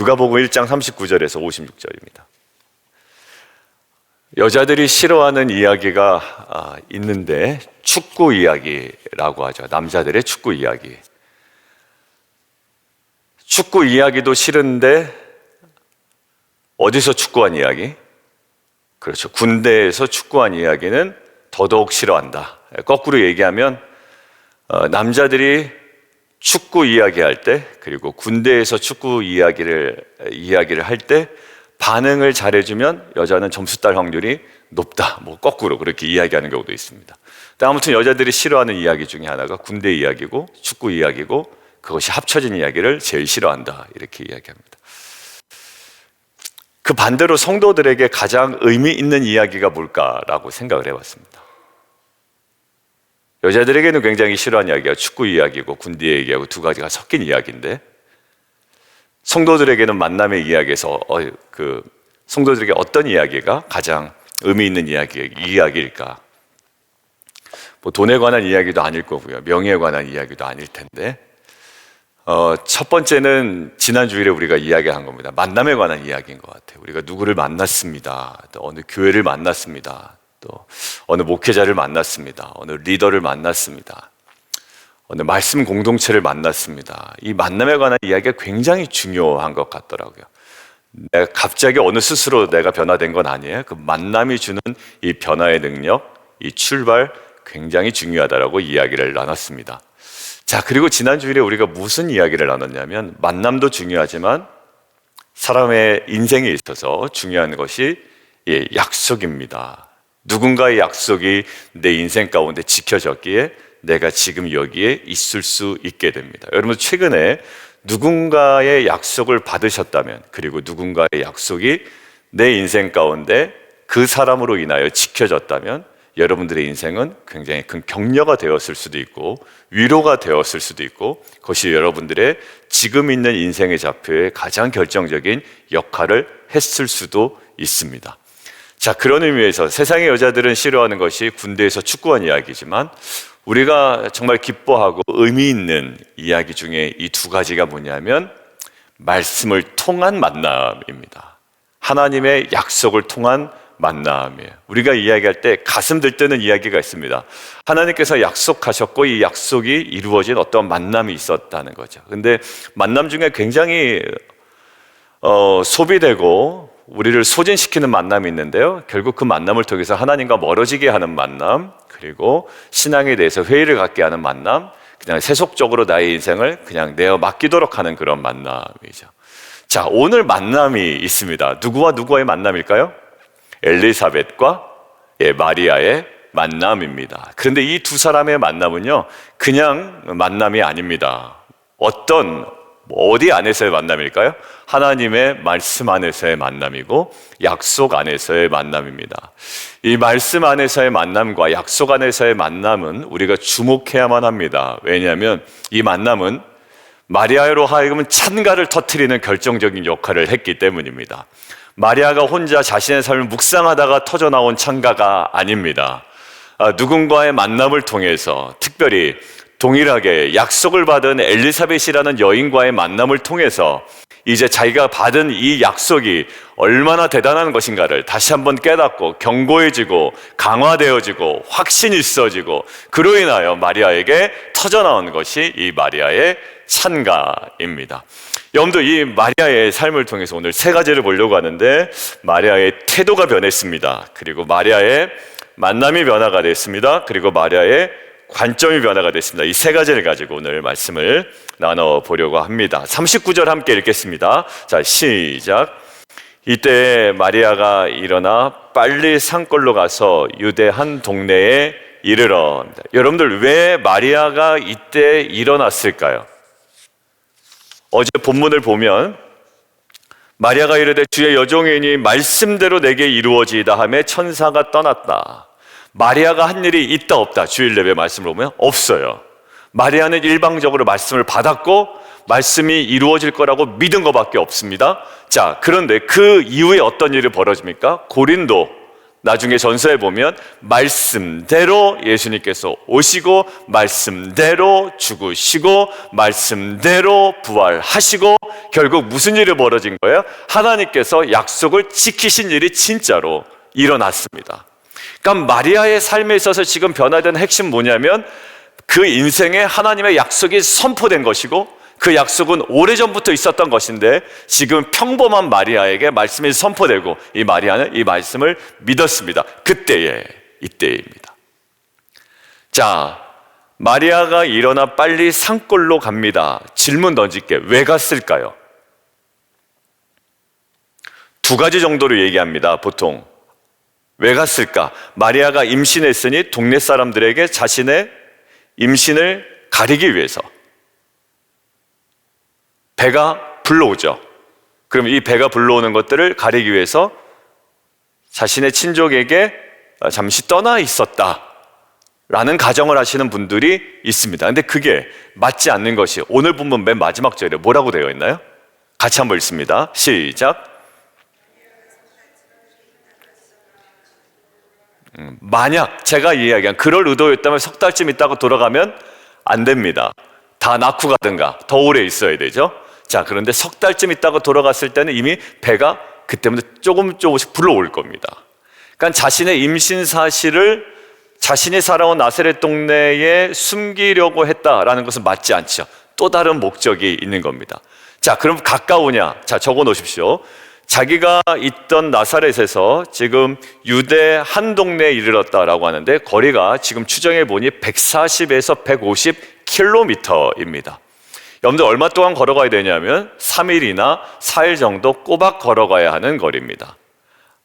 누가복음 1장 39절에서 56절입니다. 여자들이 싫어하는 이야기가 있는데 축구 이야기라고 하죠. 남자들의 축구 이야기. 축구 이야기도 싫은데 어디서 축구한 이야기? 그렇죠. 군대에서 축구한 이야기는 더더욱 싫어한다. 거꾸로 얘기하면 남자들이 축구 이야기할 때, 그리고 군대에서 축구 이야기를 할 때 반응을 잘해주면 여자는 점수 딸 확률이 높다. 뭐 거꾸로 그렇게 이야기하는 경우도 있습니다. 근데 아무튼 여자들이 싫어하는 이야기 중에 하나가 군대 이야기고 축구 이야기고, 그것이 합쳐진 이야기를 제일 싫어한다. 이렇게 이야기합니다. 그 반대로 성도들에게 가장 의미 있는 이야기가 뭘까라고 생각을 해봤습니다. 여자들에게는 굉장히 싫어하는 이야기가 축구 이야기고 군대 이야기하고 두 가지가 섞인 이야기인데, 성도들에게는 만남의 이야기에서 성도들에게 어떤 이야기가 가장 의미 있는 이야기일까? 뭐 돈에 관한 이야기도 아닐 거고요, 명예에 관한 이야기도 아닐 텐데, 첫 번째는 지난 주일에 우리가 이야기한 겁니다. 만남에 관한 이야기인 것 같아요. 우리가 누구를 만났습니다. 또 어느 교회를 만났습니다. 또 어느 목회자를 만났습니다. 어느 리더를 만났습니다. 어느 말씀 공동체를 만났습니다. 이 만남에 관한 이야기가 굉장히 중요한 것 같더라고요. 내가 갑자기 어느 스스로 내가 변화된 건 아니에요. 그 만남이 주는 이 변화의 능력, 이 출발, 굉장히 중요하다라고 이야기를 나눴습니다. 자, 그리고 지난 주일에 우리가 무슨 이야기를 나눴냐면, 만남도 중요하지만 사람의 인생에 있어서 중요한 것이 약속입니다. 누군가의 약속이 내 인생 가운데 지켜졌기에 내가 지금 여기에 있을 수 있게 됩니다. 여러분, 최근에 누군가의 약속을 받으셨다면, 그리고 누군가의 약속이 내 인생 가운데 그 사람으로 인하여 지켜졌다면, 여러분들의 인생은 굉장히 큰 격려가 되었을 수도 있고 위로가 되었을 수도 있고, 그것이 여러분들의 지금 있는 인생의 좌표에 가장 결정적인 역할을 했을 수도 있습니다. 자, 그런 의미에서 세상의 여자들은 싫어하는 것이 군대에서 축구한 이야기지만, 우리가 정말 기뻐하고 의미 있는 이야기 중에 이 두 가지가 뭐냐면, 말씀을 통한 만남입니다. 하나님의 약속을 통한 만남이에요. 우리가 이야기할 때 가슴 들뜨는 이야기가 있습니다. 하나님께서 약속하셨고 이 약속이 이루어진 어떤 만남이 있었다는 거죠. 근데 만남 중에 굉장히 소비되고 우리를 소진시키는 만남이 있는데요, 결국 그 만남을 통해서 하나님과 멀어지게 하는 만남, 그리고 신앙에 대해서 회의를 갖게 하는 만남, 그냥 세속적으로 나의 인생을 그냥 내어 맡기도록 하는 그런 만남이죠. 자, 오늘 만남이 있습니다. 누구와 누구와의 만남일까요? 엘리사벳과 마리아의 만남입니다. 그런데 이 두 사람의 만남은요, 그냥 만남이 아닙니다. 어디 안에서의 만남일까요? 하나님의 말씀 안에서의 만남이고 약속 안에서의 만남입니다. 이 말씀 안에서의 만남과 약속 안에서의 만남은 우리가 주목해야만 합니다. 왜냐하면 이 만남은 마리아로 하여금 찬가를 터뜨리는 결정적인 역할을 했기 때문입니다. 마리아가 혼자 자신의 삶을 묵상하다가 터져나온 찬가가 아닙니다. 누군가의 만남을 통해서, 특별히 동일하게 약속을 받은 엘리사벳이라는 여인과의 만남을 통해서 이제 자기가 받은 이 약속이 얼마나 대단한 것인가를 다시 한번 깨닫고 견고해지고 강화되어지고 확신이 있어지고, 그로 인하여 마리아에게 터져나온 것이 이 마리아의 찬가입니다. 여러분들, 이 마리아의 삶을 통해서 오늘 세 가지를 보려고 하는데, 마리아의 태도가 변했습니다. 그리고 마리아의 만남이 변화가 됐습니다. 그리고 마리아의 관점이 변화가 됐습니다. 이 세 가지를 가지고 오늘 말씀을 나눠보려고 합니다. 39절 함께 읽겠습니다. 자, 시작. 이때 마리아가 일어나 빨리 산골로 가서 유대 한 동네에 이르러. 여러분들, 왜 마리아가 이때 일어났을까요? 어제 본문을 보면 마리아가 이르되 주의 여종이니 말씀대로 내게 이루어지이다 하며 천사가 떠났다. 마리아가 한 일이 있다 없다, 주일 예배 말씀을 보면 없어요. 마리아는 일방적으로 말씀을 받았고 말씀이 이루어질 거라고 믿은 것밖에 없습니다. 자, 그런데 그 이후에 어떤 일이 벌어집니까? 고린도 나중에 전서에 보면 말씀대로 예수님께서 오시고 말씀대로 죽으시고 말씀대로 부활하시고 결국 무슨 일이 벌어진 거예요? 하나님께서 약속을 지키신 일이 진짜로 일어났습니다. 그러니까 마리아의 삶에 있어서 지금 변화된 핵심 뭐냐면 그 인생에 하나님의 약속이 선포된 것이고 그 약속은 오래전부터 있었던 것인데 지금 평범한 마리아에게 말씀이 선포되고 이 마리아는 이 말씀을 믿었습니다. 이때입니다. 자, 마리아가 일어나 빨리 산골로 갑니다. 질문 던질게. 왜 갔을까요? 두 가지 정도로 얘기합니다. 보통 왜 갔을까? 마리아가 임신했으니 동네 사람들에게 자신의 임신을 가리기 위해서 배가 불러오죠. 그럼 이 배가 불러오는 것들을 가리기 위해서 자신의 친족에게 잠시 떠나 있었다라는 가정을 하시는 분들이 있습니다. 근데 그게 맞지 않는 것이 오늘 본문 맨 마지막 절에 뭐라고 되어 있나요? 같이 한번 읽습니다. 시작. 만약 제가 이야기한 그럴 의도였다면 석 달쯤 있다가 돌아가면 안 됩니다. 다 낳고 가든가 더 오래 있어야 되죠. 자, 그런데 석 달쯤 있다가 돌아갔을 때는 이미 배가 그때부터 조금씩 불러올 겁니다. 그러니까 자신의 임신 사실을 자신이 살아온 나사렛 동네에 숨기려고 했다라는 것은 맞지 않죠. 또 다른 목적이 있는 겁니다. 자, 그럼 가까우냐? 자, 적어 놓으십시오. 자기가 있던 나사렛에서 지금 유대 한 동네에 이르렀다라고 하는데 거리가 지금 추정해 보니 140에서 150km입니다. 여러분들 얼마 동안 걸어가야 되냐면 3일이나 4일 정도 꼬박 걸어가야 하는 거리입니다.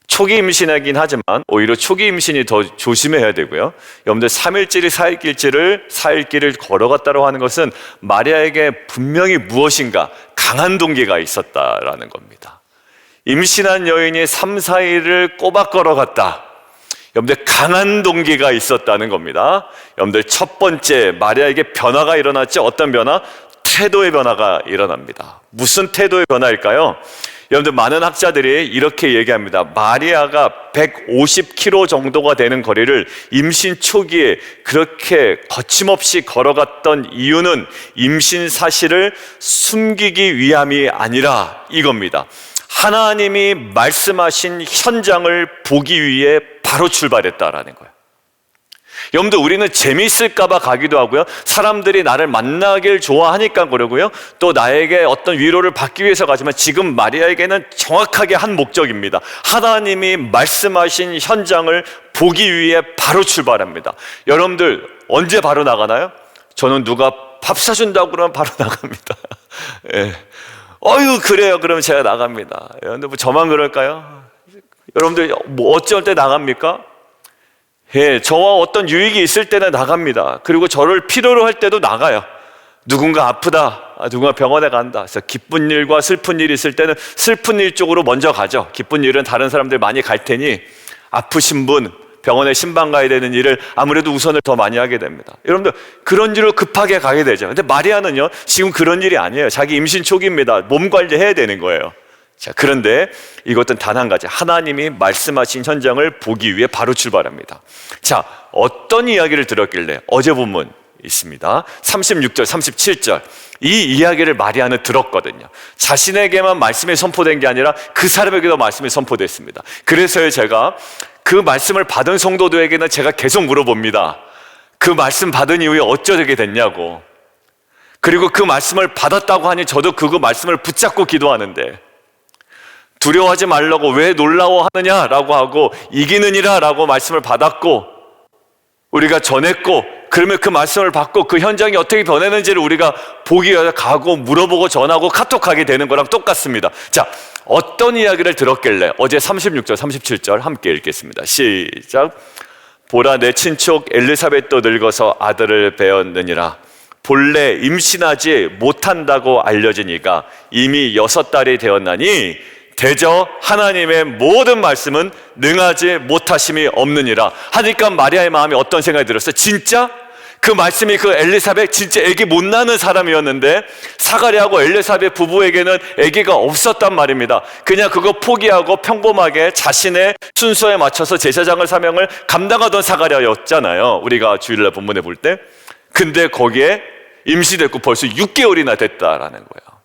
초기 임신이긴 하지만 오히려 초기 임신이 더 조심해야 되고요. 여러분들 3일길이 4일길을 걸어갔다고 하는 것은 마리아에게 분명히 무엇인가 강한 동기가 있었다라는 겁니다. 임신한 여인이 3, 4일을 꼬박 걸어갔다. 여러분들 강한 동기가 있었다는 겁니다. 여러분들 첫 번째 마리아에게 변화가 일어났죠. 어떤 변화? 태도의 변화가 일어납니다. 무슨 태도의 변화일까요? 여러분들 많은 학자들이 이렇게 얘기합니다. 마리아가 150km 정도가 되는 거리를 임신 초기에 그렇게 거침없이 걸어갔던 이유는 임신 사실을 숨기기 위함이 아니라 이겁니다. 하나님이 말씀하신 현장을 보기 위해 바로 출발했다라는 거예요. 여러분들 우리는 재미있을까봐 가기도 하고요. 사람들이 나를 만나길 좋아하니까 그러고요. 또 나에게 어떤 위로를 받기 위해서 가지만 지금 마리아에게는 정확하게 한 목적입니다. 하나님이 말씀하신 현장을 보기 위해 바로 출발합니다. 여러분들 언제 바로 나가나요? 저는 누가 밥 사준다고 그러면 바로 나갑니다. 예. 어휴 그래요. 그러면 제가 나갑니다. 여러분들 뭐 저만 그럴까요? 여러분들 뭐 어쩔 때 나갑니까? 예, 저와 어떤 유익이 있을 때는 나갑니다. 그리고 저를 필요로 할 때도 나가요. 누군가 아프다, 누군가 병원에 간다. 그래서 기쁜 일과 슬픈 일이 있을 때는 슬픈 일 쪽으로 먼저 가죠. 기쁜 일은 다른 사람들 많이 갈 테니 아프신 분, 병원에 신방 가야 되는 일을 아무래도 우선을 더 많이 하게 됩니다. 여러분들 그런 일로 급하게 가게 되죠. 근데 마리아는요 지금 그런 일이 아니에요. 자기 임신 초기입니다. 몸 관리해야 되는 거예요. 자, 그런데 이것은 단 한 가지, 하나님이 말씀하신 현장을 보기 위해 바로 출발합니다. 자, 어떤 이야기를 들었길래? 어제 본문 있습니다. 36절, 37절. 이 이야기를 마리아는 들었거든요. 자신에게만 말씀이 선포된 게 아니라 그 사람에게도 말씀이 선포됐습니다. 그래서요 제가 그 말씀을 받은 성도들에게는 제가 계속 물어봅니다. 그 말씀 받은 이후에 어쩌게 됐냐고. 그리고 그 말씀을 받았다고 하니 저도 그 말씀을 붙잡고 기도하는데 두려워하지 말라고 왜 놀라워하느냐라고 하고 이기느니라 라고 말씀을 받았고 우리가 전했고 그러면 그 말씀을 받고 그 현장이 어떻게 변했는지를 우리가 보기 위해서 가고 물어보고 전하고 카톡하게 되는 거랑 똑같습니다. 자, 어떤 이야기를 들었길래? 어제 36절 37절 함께 읽겠습니다. 시작. 보라 내 친척 엘리사벳도 늙어서 아들을 배었느니라. 본래 임신하지 못한다고 알려진 이가 이미 6달이 되었나니 대저 하나님의 모든 말씀은 능하지 못하심이 없느니라 하니까 마리아의 마음이 어떤 생각이 들었어요? 진짜? 그 말씀이 그 엘리사벳 진짜 아기 못 낳는 사람이었는데 사가랴하고 엘리사벳 부부에게는 아기가 없었단 말입니다. 그냥 그거 포기하고 평범하게 자신의 순서에 맞춰서 제사장을 사명을 감당하던 사가랴였잖아요. 우리가 주일날 본문에 볼 때. 근데 거기에 임신됐고 벌써 6개월이나 됐다라는 거예요.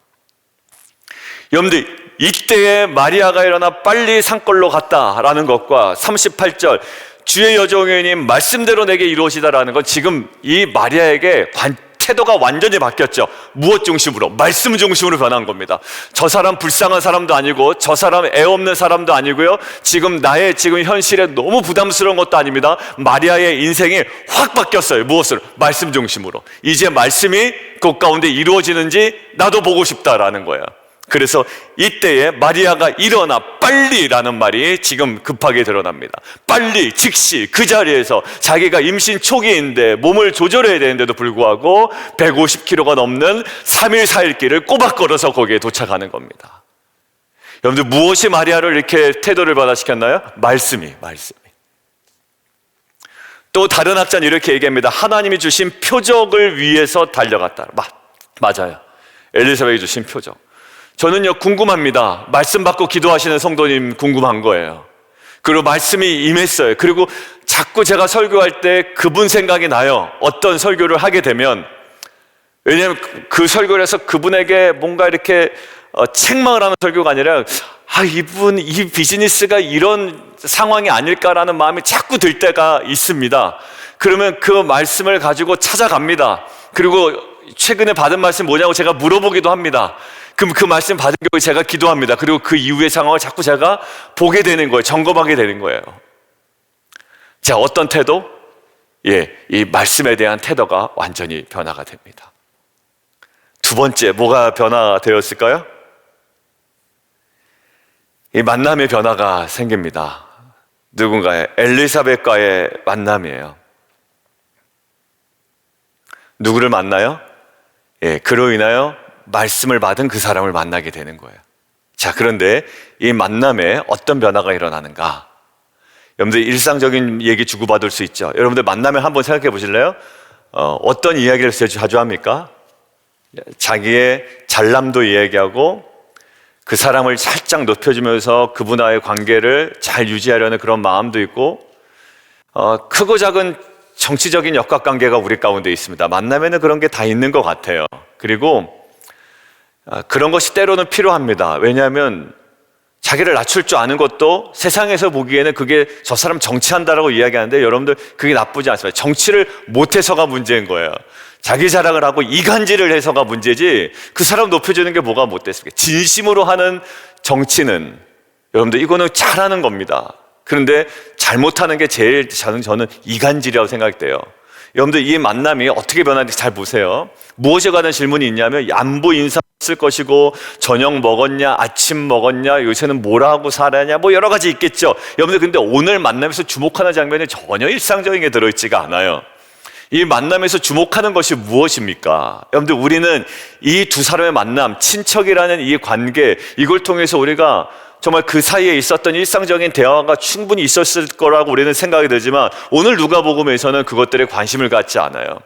여러분들, 이때에 마리아가 일어나 빨리 산골로 갔다라는 것과 38절 주의 여종이님 말씀대로 내게 이루어지다라는 건 지금 이 마리아에게 태도가 완전히 바뀌었죠. 무엇 중심으로? 말씀 중심으로 변한 겁니다. 저 사람 불쌍한 사람도 아니고 저 사람 애 없는 사람도 아니고요. 지금 나의 지금 현실에 너무 부담스러운 것도 아닙니다. 마리아의 인생이 확 바뀌었어요. 무엇으로? 말씀 중심으로. 이제 말씀이 그 가운데 이루어지는지 나도 보고 싶다라는 거예요. 그래서 이때에 마리아가 일어나 빨리라는 말이 지금 급하게 드러납니다. 빨리, 즉시 그 자리에서 자기가 임신 초기인데 몸을 조절해야 되는데도 불구하고 150km가 넘는 3일 4일 길을 꼬박 걸어서 거기에 도착하는 겁니다. 여러분들, 무엇이 마리아를 이렇게 태도를 변화시켰나요? 말씀이. 또 다른 학자는 이렇게 얘기합니다. 하나님이 주신 표적을 위해서 달려갔다. 맞아요. 엘리사벳이 주신 표적. 저는요, 궁금합니다. 말씀 받고 기도하시는 성도님 궁금한 거예요. 그리고 말씀이 임했어요. 그리고 자꾸 제가 설교할 때 그분 생각이 나요. 어떤 설교를 하게 되면. 왜냐하면 그 설교를 해서 그분에게 뭔가 이렇게 책망을 하는 설교가 아니라 이분 이 비즈니스가 이런 상황이 아닐까라는 마음이 자꾸 들 때가 있습니다. 그러면 그 말씀을 가지고 찾아갑니다. 그리고 최근에 받은 말씀 뭐냐고 제가 물어보기도 합니다. 그럼 그 말씀 받은 경우에 제가 기도합니다. 그리고 그 이후의 상황을 자꾸 제가 보게 되는 거예요. 점검하게 되는 거예요. 자, 어떤 태도? 이 말씀에 대한 태도가 완전히 변화가 됩니다. 두 번째, 뭐가 변화되었을까요? 이 만남의 변화가 생깁니다. 누군가의 엘리사벳과의 만남이에요. 누구를 만나요? 그로 인하여 말씀을 받은 그 사람을 만나게 되는 거예요. 자, 그런데 이 만남에 어떤 변화가 일어나는가? 여러분들, 일상적인 얘기 주고받을 수 있죠. 여러분들 만나면 한번 생각해 보실래요? 어떤 이야기를 제일 자주 합니까? 자기의 잘남도 이야기하고 그 사람을 살짝 높여주면서 그분과의 관계를 잘 유지하려는 그런 마음도 있고, 크고 작은 정치적인 역학관계가 우리 가운데 있습니다. 만나면은 그런 게 다 있는 것 같아요. 그리고 그런 것이 때로는 필요합니다. 왜냐하면 자기를 낮출 줄 아는 것도 세상에서 보기에는 그게 저 사람 정치한다라고 이야기하는데, 여러분들 그게 나쁘지 않습니다. 정치를 못해서가 문제인 거예요. 자기 자랑을 하고 이간질을 해서가 문제지 그 사람 높여주는 게 뭐가 못됐습니까? 진심으로 하는 정치는, 여러분들, 이거는 잘하는 겁니다. 그런데 잘못하는 게 제일 저는 이간질이라고 생각돼요. 여러분들, 이 만남이 어떻게 변하는지 잘 보세요. 무엇에 관한 질문이 있냐면 안부 인사 쓸 것이고, 저녁 먹었냐, 아침 먹었냐, 요새는 뭐라 하고 살았냐, 뭐 여러 가지 있겠죠. 여러분들, 근데 오늘 만남에서 주목하는 장면이 전혀 일상적인 게 들어있지가 않아요. 이 만남에서 주목하는 것이 무엇입니까? 여러분들, 우리는 이 두 사람의 만남, 친척이라는 이 관계, 이걸 통해서 우리가 정말 그 사이에 있었던 일상적인 대화가 충분히 있었을 거라고 우리는 생각이 들지만, 오늘 누가복음에서는 그것들에 관심을 갖지 않아요.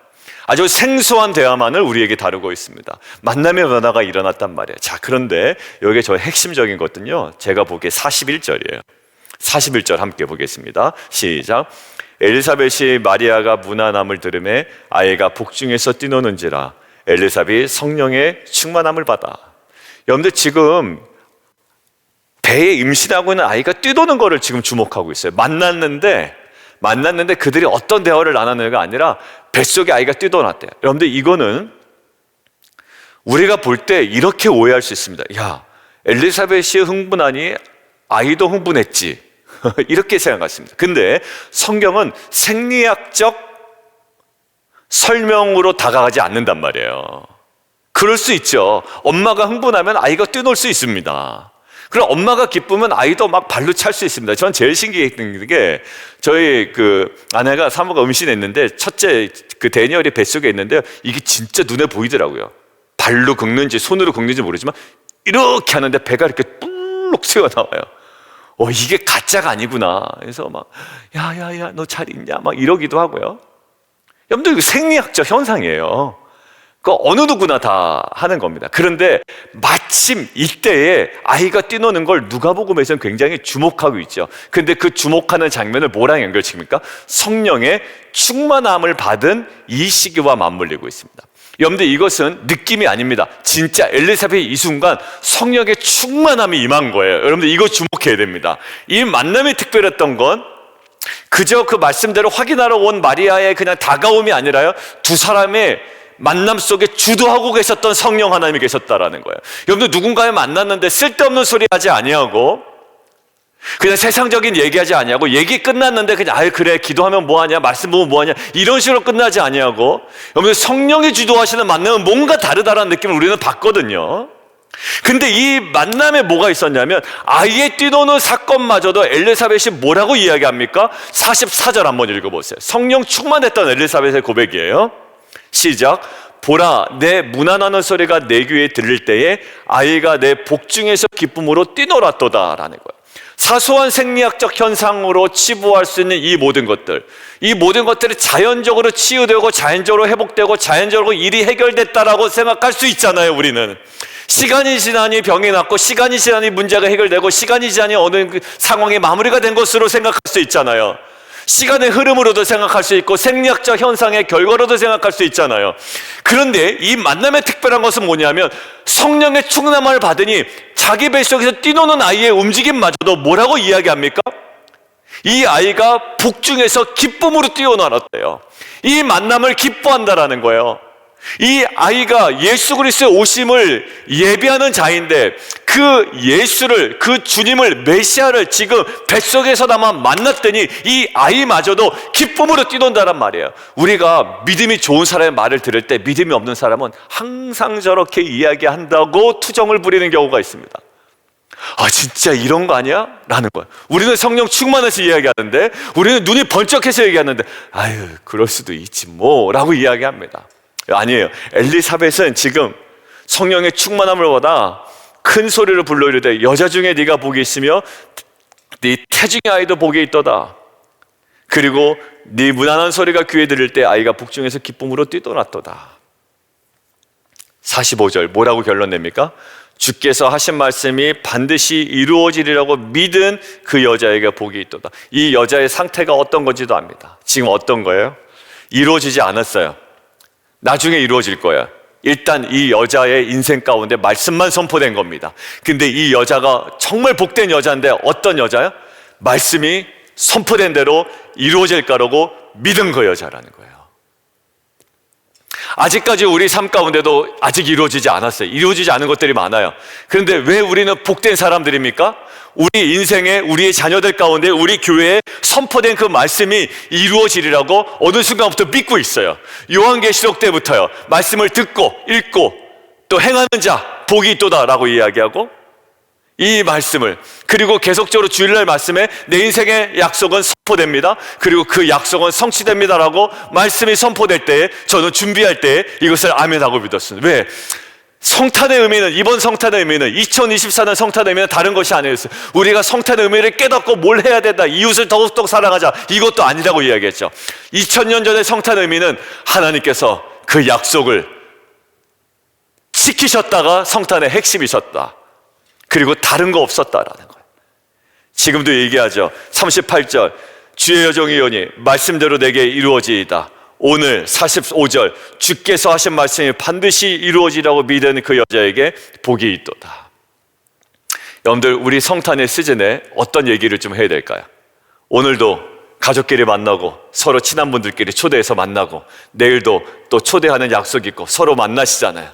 아주 생소한 대화만을 우리에게 다루고 있습니다. 만남의 변화가 일어났단 말이에요. 자, 그런데 여기에 저 핵심적인 것은요, 제가 보기에 41절이에요. 41절 함께 보겠습니다. 시작. 엘리사벳이 마리아가 무난함을 들으매 아이가 복중에서 뛰노는지라 엘리사벳이 성령의 충만함을 받아. 여러분들, 지금 배에 임신하고 있는 아이가 뛰노는 거를 지금 주목하고 있어요. 만났는데 그들이 어떤 대화를 나눴는가 아니라 뱃속에 아이가 뛰어났대요. 여러분들, 이거는 우리가 볼 때 이렇게 오해할 수 있습니다. 야, 엘리사벳이 흥분하니 아이도 흥분했지. 이렇게 생각했습니다. 근데 성경은 생리학적 설명으로 다가가지 않는단 말이에요. 그럴 수 있죠. 엄마가 흥분하면 아이가 뛰놀 수 있습니다. 그럼 엄마가 기쁘면 아이도 막 발로 찰 수 있습니다. 전 제일 신기했던 게, 저희 그 아내가 사모가 임신했는데 첫째 그 데니얼이 뱃속에 있는데 이게 진짜 눈에 보이더라고요. 발로 긁는지 손으로 긁는지 모르지만 이렇게 하는데 배가 이렇게 뿔룩 튀어나와요. 이게 가짜가 아니구나. 그래서 막 야야야 너 잘 있냐 막 이러기도 하고요. 여러분들 이거 생리학적 현상이에요. 그 어느 누구나 다 하는 겁니다. 그런데 마침 이때에 아이가 뛰노는 걸 누가복음에서는 굉장히 주목하고 있죠. 근데 그 주목하는 장면을 뭐랑 연결시킵니까? 성령의 충만함을 받은 이 시기와 맞물리고 있습니다. 여러분들 이것은 느낌이 아닙니다. 진짜 엘리사벳이 이 순간 성령의 충만함이 임한 거예요. 여러분들 이거 주목해야 됩니다. 이 만남이 특별했던 건 그저 그 말씀대로 확인하러 온 마리아의 그냥 다가옴이 아니라요, 두 사람의 만남 속에 주도하고 계셨던 성령 하나님이 계셨다라는 거예요. 여러분들 누군가를 만났는데 쓸데없는 소리 하지 아니하고 그냥 세상적인 얘기하지 아니하고 얘기 끝났는데 그냥 아유 그래 기도하면 뭐하냐 말씀 보면 뭐하냐 이런 식으로 끝나지 아니하고 여러분들 성령이 주도하시는 만남은 뭔가 다르다라는 느낌을 우리는 받거든요. 근데 이 만남에 뭐가 있었냐면 아이의 뛰노는 사건마저도 엘리사벳이 뭐라고 이야기합니까? 44절 한번 읽어보세요. 성령 충만했던 엘리사벳의 고백이에요. 시작. 보라, 내 문안하는 소리가 내 귀에 들릴 때에 아이가 내 복중에서 기쁨으로 뛰놀았도다 라는 거예요. 사소한 생리학적 현상으로 치부할 수 있는 이 모든 것들이 자연적으로 치유되고 자연적으로 회복되고 자연적으로 일이 해결됐다라고 생각할 수 있잖아요. 우리는 시간이 지나니 병이 낫고 시간이 지나니 문제가 해결되고 시간이 지나니 어느 상황이 마무리가 된 것으로 생각할 수 있잖아요. 시간의 흐름으로도 생각할 수 있고 생리학적 현상의 결과로도 생각할 수 있잖아요. 그런데 이 만남의 특별한 것은 뭐냐면 성령의 충만함을 받으니 자기 뱃속에서 뛰노는 아이의 움직임마저도 뭐라고 이야기합니까? 이 아이가 복중에서 기쁨으로 뛰어나왔대요. 이 만남을 기뻐한다라는 거예요. 이 아이가 예수 그리스도의 오심을 예비하는 자인데 그 예수를, 그 주님을, 메시아를 지금 뱃속에서나마 만났더니 이 아이마저도 기쁨으로 뛰논다란 말이에요. 우리가 믿음이 좋은 사람의 말을 들을 때 믿음이 없는 사람은 항상 저렇게 이야기한다고 투정을 부리는 경우가 있습니다. 아 진짜 이런 거 아니야? 라는 거야. 우리는 성령 충만해서 이야기하는데 우리는 눈이 번쩍해서 얘기하는데 아유 그럴 수도 있지 뭐 라고 이야기합니다. 아니에요. 엘리사벳은 지금 성령의 충만함을 보다 큰 소리로 불러 이르되 여자 중에 네가 복이 있으며 네 태중의 아이도 복이 있도다. 그리고 네 무난한 소리가 귀에 들릴 때 아이가 복중에서 기쁨으로 뛰어났도다. 45절 뭐라고 결론 냅니까? 주께서 하신 말씀이 반드시 이루어지리라고 믿은 그 여자에게 복이 있도다. 이 여자의 상태가 어떤 건지도 압니다. 지금 어떤 거예요? 이루어지지 않았어요. 나중에 이루어질 거야. 일단 이 여자의 인생 가운데 말씀만 선포된 겁니다. 근데 이 여자가 정말 복된 여자인데 어떤 여자야? 말씀이 선포된 대로 이루어질 거라고 믿은 그 여자라는 거예요. 아직까지 우리 삶 가운데도 아직 이루어지지 않았어요. 이루어지지 않은 것들이 많아요. 그런데 왜 우리는 복된 사람들입니까? 우리 인생에 우리의 자녀들 가운데 우리 교회에 선포된 그 말씀이 이루어지리라고 어느 순간부터 믿고 있어요. 요한계시록 때부터요. 말씀을 듣고 읽고 또 행하는 자 복이 있도다라고 이야기하고 이 말씀을 그리고 계속적으로 주일날 말씀에 내 인생의 약속은 선포됩니다. 그리고 그 약속은 성취됩니다라고 말씀이 선포될 때에 저는 준비할 때에 이것을 아멘하고 믿었습니다. 왜? 성탄의 의미는 이번 성탄의 의미는 2024년 성탄의 의미는 다른 것이 아니었어요. 우리가 성탄의 의미를 깨닫고 뭘 해야 된다. 이웃을 더욱더 사랑하자. 이것도 아니라고 이야기했죠. 2000년 전의 성탄의 의미는 하나님께서 그 약속을 지키셨다가 성탄의 핵심이셨다. 그리고 다른 거 없었다라는 거예요. 지금도 얘기하죠. 38절 주의 여종이 오니 말씀대로 내게 이루어지이다. 오늘 45절 주께서 하신 말씀이 반드시 이루어지라고 믿은 그 여자에게 복이 있도다. 여러분들 우리 성탄의 시즌에 어떤 얘기를 좀 해야 될까요? 오늘도 가족끼리 만나고 서로 친한 분들끼리 초대해서 만나고 내일도 또 초대하는 약속 있고 서로 만나시잖아요.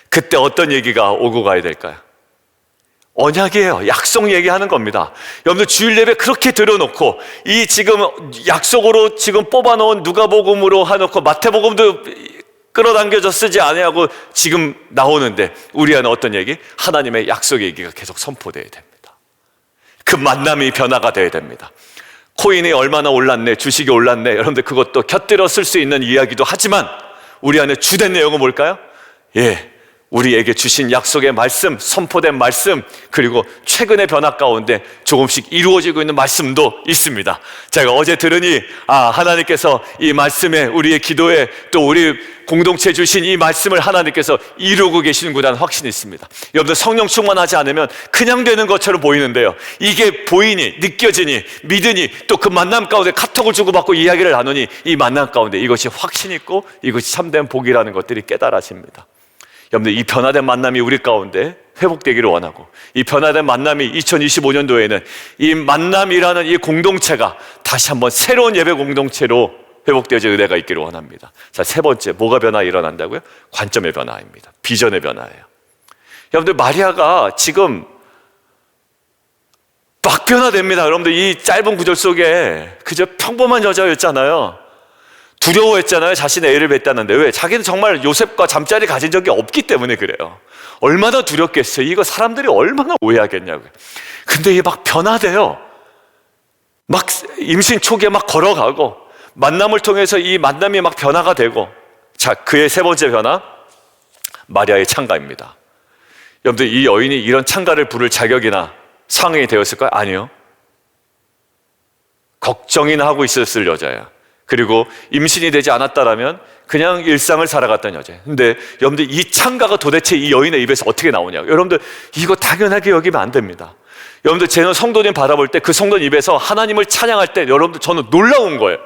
그때 어떤 얘기가 오고 가야 될까요? 언약이에요. 약속 얘기하는 겁니다. 여러분들 주일 예배 그렇게 들여놓고 이 지금 약속으로 지금 뽑아놓은 누가복음으로 해놓고 마태복음도 끌어당겨져 쓰지 아니하고 지금 나오는데 우리 안에 어떤 얘기? 하나님의 약속 얘기가 계속 선포돼야 됩니다. 그 만남이 변화가 돼야 됩니다. 코인이 얼마나 올랐네, 주식이 올랐네, 여러분들 그것도 곁들여 쓸 수 있는 이야기도 하지만 우리 안에 주된 내용은 뭘까요? 예, 우리에게 주신 약속의 말씀, 선포된 말씀, 그리고 최근의 변화 가운데 조금씩 이루어지고 있는 말씀도 있습니다. 제가 어제 들으니 하나님께서 이 말씀에, 우리의 기도에, 또 우리 공동체에 주신 이 말씀을 하나님께서 이루고 계시는구나 확신이 있습니다. 여러분들, 성령 충만하지 않으면 그냥 되는 것처럼 보이는데요, 이게 보이니, 느껴지니, 믿으니, 또 그 만남 가운데 카톡을 주고받고 이야기를 나누니 이 만남 가운데 이것이 확신 있고 이것이 참된 복이라는 것들이 깨달아집니다. 여러분들, 이 변화된 만남이 우리 가운데 회복되기를 원하고, 이 변화된 만남이 2025년도에는 이 만남이라는 이 공동체가 다시 한번 새로운 예배 공동체로 회복되어질 은혜가 있기를 원합니다. 자, 세 번째, 뭐가 변화 일어난다고요? 관점의 변화입니다. 비전의 변화예요. 여러분들, 마리아가 지금 막 변화됩니다. 여러분들, 이 짧은 구절 속에 그저 평범한 여자였잖아요. 두려워했잖아요. 자신의 애를 뱉다는데. 왜? 자기는 정말 요셉과 잠자리 가진 적이 없기 때문에 그래요. 얼마나 두렵겠어요. 이거 사람들이 얼마나 오해하겠냐고요. 근데 이게 막 변화돼요. 막 임신 초기에 막 걸어가고, 만남을 통해서 이 만남이 막 변화가 되고. 자, 그의 세 번째 변화, 마리아의 창가입니다. 여러분들, 이 여인이 이런 창가를 부를 자격이나 상황이 되었을까요? 아니요. 걱정이나 하고 있었을 여자야. 그리고 임신이 되지 않았다라면 그냥 일상을 살아갔던 여자예요. 근데 여러분들, 이 창가가 도대체 이 여인의 입에서 어떻게 나오냐고. 여러분들, 이거 당연하게 여기면 안 됩니다. 여러분들, 저는 성도님 바라볼 때 그 성도님 입에서 하나님을 찬양할 때 여러분들, 저는 놀라운 거예요.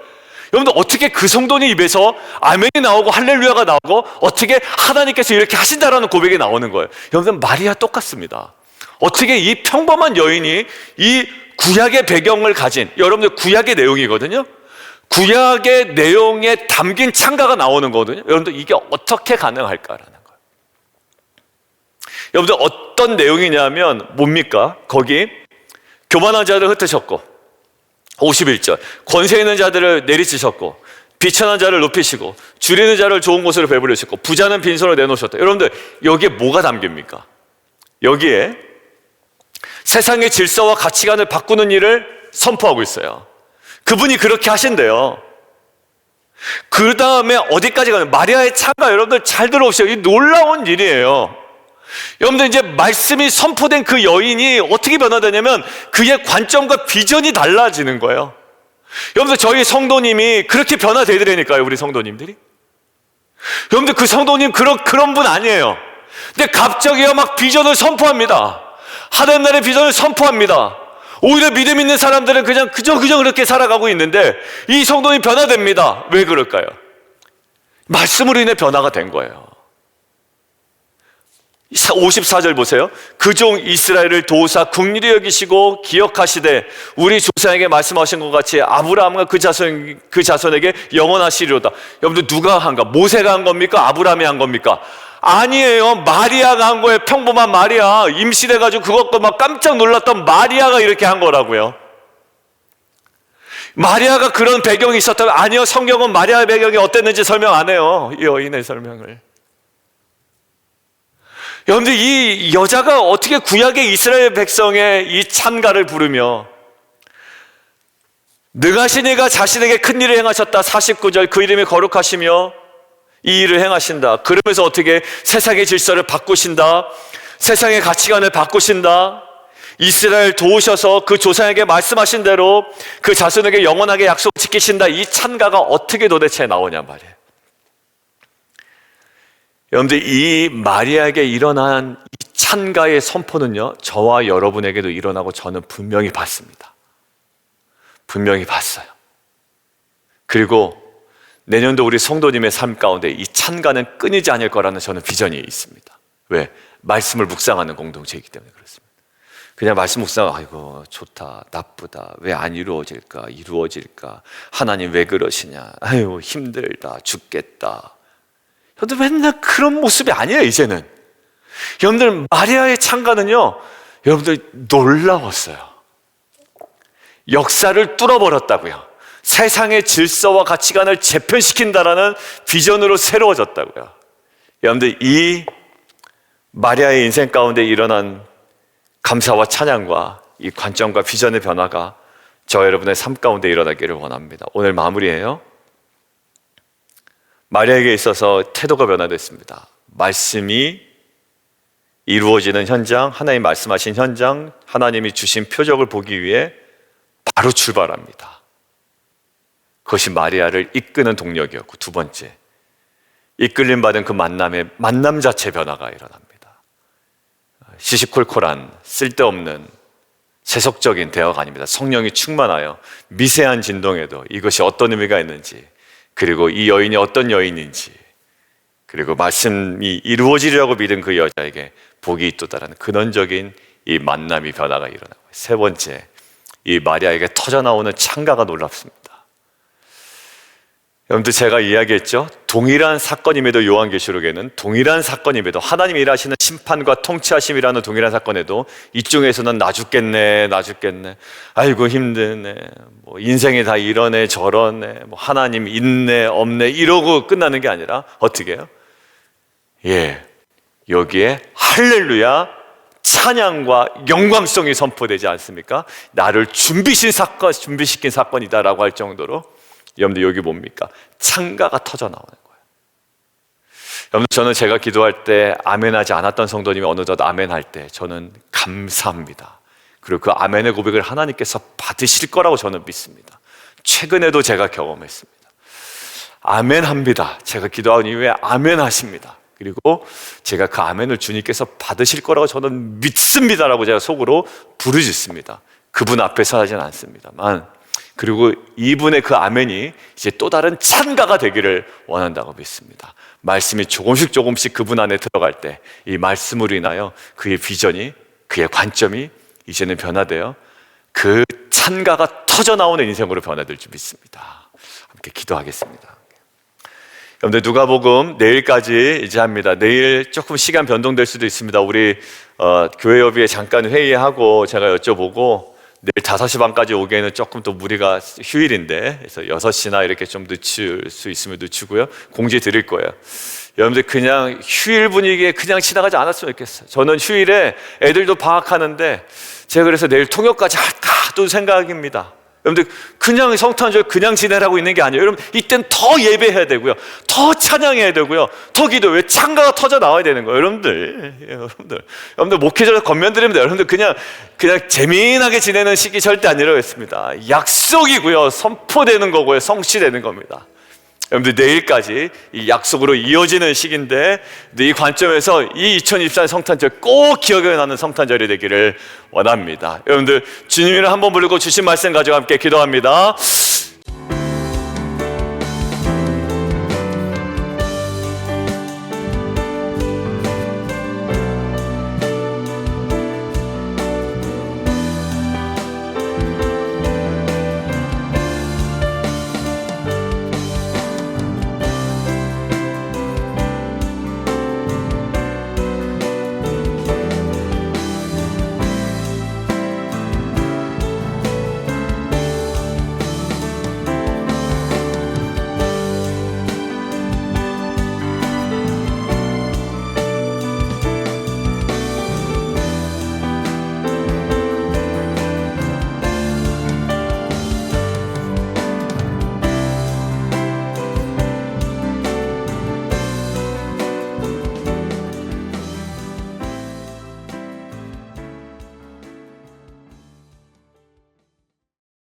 여러분들, 어떻게 그 성도님 입에서 아멘이 나오고 할렐루야가 나오고 어떻게 하나님께서 이렇게 하신다라는 고백이 나오는 거예요. 여러분들, 마리아 똑같습니다. 어떻게 이 평범한 여인이 이 구약의 배경을 가진, 여러분들 구약의 내용이거든요, 구약의 내용에 담긴 창가가 나오는 거거든요. 여러분들, 이게 어떻게 가능할까라는 거예요. 여러분들, 어떤 내용이냐면 뭡니까? 거기 교만한 자를 흩으셨고, 51절, 권세 있는 자들을 내리치셨고, 비천한 자를 높이시고, 줄이는 자를 좋은 곳으로 배부르셨고, 부자는 빈손으로 내놓으셨다. 여러분들, 여기에 뭐가 담깁니까? 여기에 세상의 질서와 가치관을 바꾸는 일을 선포하고 있어요. 그분이 그렇게 하신대요. 그 다음에 어디까지 가면 마리아의 창가, 여러분들 잘 들어오세요. 이 놀라운 일이에요. 여러분들, 이제 말씀이 선포된 그 여인이 어떻게 변화되냐면 그의 관점과 비전이 달라지는 거예요. 여러분들, 저희 성도님이 그렇게 변화되더라니까요. 우리 성도님들이. 여러분들, 그 성도님 그런 분 아니에요. 근데 갑자기요, 막 비전을 선포합니다. 하나님 나라의 비전을 선포합니다. 오히려 믿음 있는 사람들은 그냥 그저 그렇게 살아가고 있는데 이 성도님 변화됩니다. 왜 그럴까요? 말씀으로 인해 변화가 된 거예요. 54절 보세요. 그 종 이스라엘을 도우사 긍휼히 여기시고 기억하시되 우리 조상에게 말씀하신 것 같이 아브라함과 그 자손에게 영원하시리로다. 여러분들, 누가 한 거? 모세가 한 겁니까? 아브라함이 한 겁니까? 아니에요. 마리아가 한 거예요. 평범한 마리아. 임신해가지고 그것도 막 깜짝 놀랐던 마리아가 이렇게 한 거라고요. 마리아가 그런 배경이 있었다면, 아니요, 성경은 마리아의 배경이 어땠는지 설명 안 해요. 이 여인의 설명을. 여러분들, 이 여자가 어떻게 구약의 이스라엘 백성의 이 찬가를 부르며 능하신 이가 자신에게 큰 일을 행하셨다. 49절, 그 이름이 거룩하시며 이 일을 행하신다. 그러면서 어떻게 세상의 질서를 바꾸신다, 세상의 가치관을 바꾸신다, 이스라엘 도우셔서 그 조상에게 말씀하신 대로 그 자손에게 영원하게 약속 지키신다. 이 찬가가 어떻게 도대체 나오냐 말이에요. 여러분들, 이 마리아에게 일어난 이 찬가의 선포는요, 저와 여러분에게도 일어나고 저는 분명히 봤습니다. 분명히 봤어요. 그리고 내년도 우리 성도님의 삶 가운데 이 찬가는 끊이지 않을 거라는 저는 비전이 있습니다. 왜? 말씀을 묵상하는 공동체이기 때문에 그렇습니다. 그냥 말씀 묵상하고 아이고 좋다, 나쁘다, 왜 안 이루어질까, 이루어질까, 하나님 왜 그러시냐, 아유 힘들다, 죽겠다. 여러분들, 맨날 그런 모습이 아니에요. 이제는 여러분들, 마리아의 찬가는요, 여러분들 놀라웠어요. 역사를 뚫어버렸다고요. 세상의 질서와 가치관을 재편시킨다라는 비전으로 새로워졌다고요. 여러분들, 이 마리아의 인생 가운데 일어난 감사와 찬양과 이 관점과 비전의 변화가 저 여러분의 삶 가운데 일어나기를 원합니다. 오늘 마무리예요. 마리아에게 있어서 태도가 변화됐습니다. 말씀이 이루어지는 현장, 하나님 말씀하신 현장, 하나님이 주신 표적을 보기 위해 바로 출발합니다. 그것이 마리아를 이끄는 동력이었고, 두 번째, 이끌림 받은 그 만남 자체 변화가 일어납니다. 시시콜콜한 쓸데없는 세속적인 대화가 아닙니다. 성령이 충만하여 미세한 진동에도 이것이 어떤 의미가 있는지, 그리고 이 여인이 어떤 여인인지, 그리고 말씀이 이루어지리라고 믿은 그 여자에게 복이 있도다라는 근원적인 이 만남이 변화가 일어나고, 세 번째, 이 마리아에게 터져나오는 찬가가 놀랍습니다. 여러분들, 제가 이야기했죠? 동일한 사건임에도, 요한계시록에는 동일한 사건임에도, 하나님이 일하시는 심판과 통치하심이라는 동일한 사건에도 이쪽에서는 나 죽겠네, 아이고 힘드네, 뭐 인생이 다 이러네 저러네, 뭐 하나님 있네 없네 이러고 끝나는 게 아니라 어떻게 해요? 여기에 할렐루야, 찬양과 영광성이 선포되지 않습니까? 나를 준비시킨 사건이다라고 할 정도로, 여러분들 여기 뭡니까? 찬가가 터져 나오는 거예요. 여러분, 저는 제가 기도할 때 아멘하지 않았던 성도님이 어느덧 아멘할 때 저는 감사합니다. 그리고 그 아멘의 고백을 하나님께서 받으실 거라고 저는 믿습니다. 최근에도 제가 경험했습니다. 아멘합니다. 제가 기도한 이후에 아멘하십니다. 그리고 제가 그 아멘을 주님께서 받으실 거라고 저는 믿습니다라고 제가 속으로 부르짖습니다. 그분 앞에서 하진 않습니다만, 그리고 이분의 그 아멘이 이제 또 다른 찬가가 되기를 원한다고 믿습니다. 말씀이 조금씩 그분 안에 들어갈 때 이 말씀으로 인하여 그의 비전이, 그의 관점이 이제는 변화되어 그 찬가가 터져나오는 인생으로 변화될 줄 믿습니다. 함께 기도하겠습니다. 여러분들, 누가복음 내일까지 이제 합니다. 내일 조금 시간 변동될 수도 있습니다. 우리 교회 협의회 잠깐 회의하고 제가 여쭤보고, 내일 5시 반까지 오기에는 조금 또 무리가, 휴일인데, 그래서 6시나 이렇게 좀 늦출 수 있으면 늦추고요. 공지 드릴 거예요. 여러분들, 그냥 휴일 분위기에 그냥 지나가지 않았으면 좋겠어요. 저는 휴일에 애들도 방학하는데 제가 그래서 내일 통역까지 할까도 생각입니다. 여러분들, 그냥 성탄절 그냥 지내라고 있는 게 아니에요. 여러분, 이땐 더 예배해야 되고요, 더 찬양해야 되고요, 더 기도, 왜 찬가가 터져 나와야 되는 거예요. 여러분들 목회자로 건면드립니다. 여러분들, 그냥 재미나게 지내는 시기 절대 아니라겠습니다. 약속이고요, 선포되는 거고요, 성취되는 겁니다. 여러분들, 내일까지 이 약속으로 이어지는 시기인데, 이 관점에서 이 2024년 성탄절 꼭 기억에 나는 성탄절이 되기를 원합니다. 여러분들, 주님을 한번 부르고 주신 말씀 가지고 함께 기도합니다.